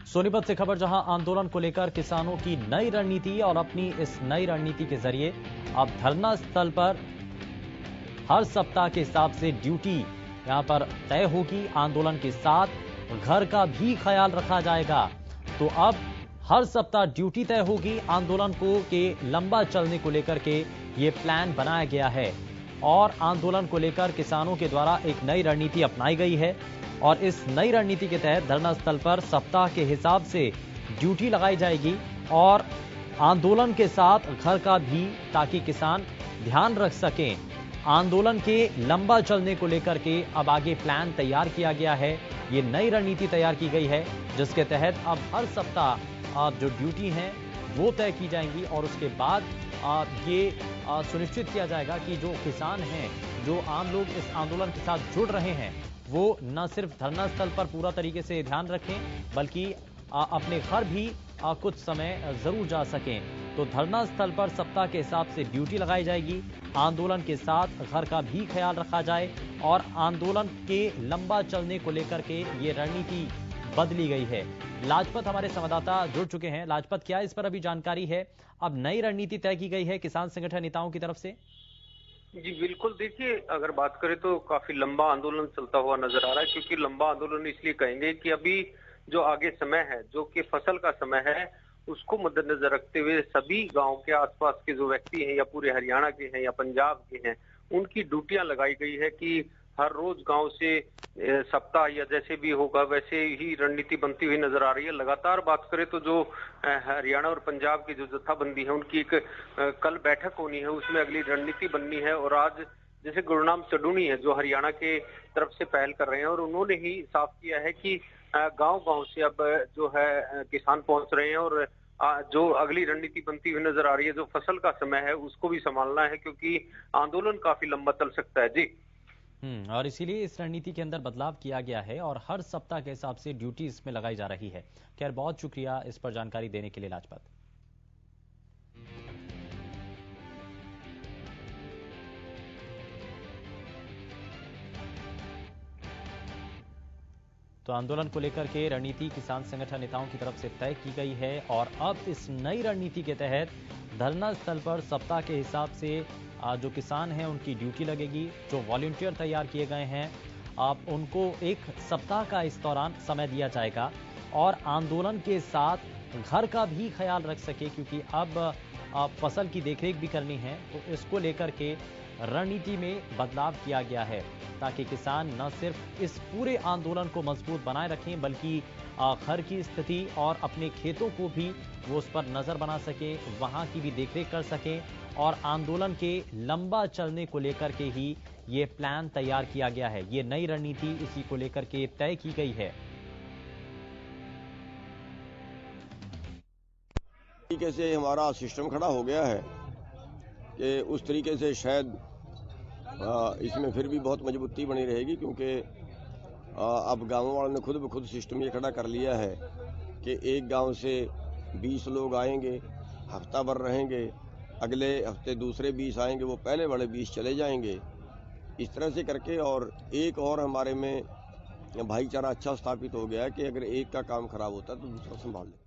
सोनीपत से खबर, जहां आंदोलन को लेकर किसानों की नई रणनीति और अपनी इस नई रणनीति के जरिए अब धरना स्थल पर हर सप्ताह के हिसाब से ड्यूटी यहां पर तय होगी। आंदोलन के साथ घर का भी ख्याल रखा जाएगा। तो अब हर सप्ताह ड्यूटी तय होगी। आंदोलन को के लंबा चलने को लेकर के ये प्लान बनाया गया है और आंदोलन को लेकर किसानों के द्वारा एक नई रणनीति अपनाई गई है और इस नई रणनीति के तहत धरना स्थल पर सप्ताह के हिसाब से ड्यूटी लगाई जाएगी और आंदोलन के साथ घर का भी, ताकि किसान ध्यान रख सकें। आंदोलन के लंबा चलने को लेकर के अब आगे प्लान तैयार किया गया है। ये नई रणनीति तैयार की गई है जिसके तहत अब हर सप्ताह जो ड्यूटी हैं वो तय की जाएंगी और उसके बाद ये सुनिश्चित किया जाएगा कि जो किसान हैं, जो आम लोग इस आंदोलन के साथ जुड़ रहे हैं, वो न सिर्फ धरना स्थल पर पूरा तरीके से ध्यान रखें बल्कि अपने घर भी कुछ समय जरूर जा सकें। तो धरना स्थल पर सप्ताह के हिसाब से ड्यूटी लगाई जाएगी। आंदोलन के साथ घर का भी ख्याल रखा जाए और आंदोलन के लंबा चलने को लेकर के ये रणनीति बदली गई है। लाजपत हमारे संवाददाता जुड़ चुके हैं। लाजपत, क्या इस पर अभी जानकारी है? अब नई रणनीति तय की गई है किसान संगठन नेताओं की तरफ से। जी बिल्कुल, देखिए अगर बात करें तो काफी लंबा आंदोलन चलता हुआ नजर आ रहा है, क्योंकि लंबा आंदोलन इसलिए कहेंगे कि अभी जो आगे समय है, जो कि फसल का समय है, उसको मद्देनजर रखते हुए सभी गांव के आसपास के जो व्यक्ति हैं या पूरे हरियाणा के हैं या पंजाब के हैं, उनकी ड्यूटियां लगाई गई है कि हर रोज गांव से सप्ताह या जैसे भी होगा वैसे ही रणनीति बनती हुई नजर आ रही है। लगातार बात करें तो जो हरियाणा और पंजाब की जो जत्थाबंदी है, उनकी एक कल बैठक होनी है, उसमें अगली रणनीति बननी है। और आज जैसे गुरनाम सडूनी है जो हरियाणा के तरफ से पहल कर रहे हैं और उन्होंने ही साफ किया है कि गांव गांव से अब जो है किसान पहुंच रहे हैं और जो अगली रणनीति बनती हुई नजर आ रही है, जो फसल का समय है उसको भी संभालना है, क्योंकि आंदोलन काफी लंबा चल सकता है। जी और इसीलिए इस रणनीति के अंदर बदलाव किया गया है और हर सप्ताह के हिसाब से ड्यूटी इसमें लगाई जा रही है। खैर, बहुत शुक्रिया इस पर जानकारी देने के लिए लाजपत। तो आंदोलन को लेकर के रणनीति किसान संगठन नेताओं की तरफ से तय की गई है और अब इस नई रणनीति के तहत धरना स्थल पर सप्ताह के हिसाब से जो किसान हैं उनकी ड्यूटी लगेगी। जो वॉलंटियर तैयार किए गए हैं, आप उनको एक सप्ताह का इस दौरान समय दिया जाएगा और आंदोलन के साथ घर का भी ख्याल रख सके, क्योंकि अब फसल की देखरेख भी करनी है। तो इसको लेकर के रणनीति में बदलाव किया गया है ताकि किसान न सिर्फ इस पूरे आंदोलन को मजबूत बनाए रखें बल्कि घर की स्थिति और अपने खेतों को भी वो उस पर नजर बना सके, वहां की भी देखरेख कर सकें। और आंदोलन के लंबा चलने को लेकर के ही ये प्लान तैयार किया गया है। ये नई रणनीति इसी को लेकर के तय की गई है। तरीके से हमारा सिस्टम खड़ा हो गया है कि उस तरीके से शायद इसमें फिर भी बहुत मजबूती बनी रहेगी, क्योंकि अब गाँव वालों ने खुद ब खुद सिस्टम ये खड़ा कर लिया है कि एक गांव से 20 लोग आएंगे, हफ्ता भर रहेंगे, अगले हफ्ते दूसरे 20 आएंगे, वो पहले वाले 20 चले जाएंगे, इस तरह से करके। और एक और हमारे में भाईचारा अच्छा स्थापित हो गया है कि अगर एक का काम खराब होता है तो दूसरा संभाल ले।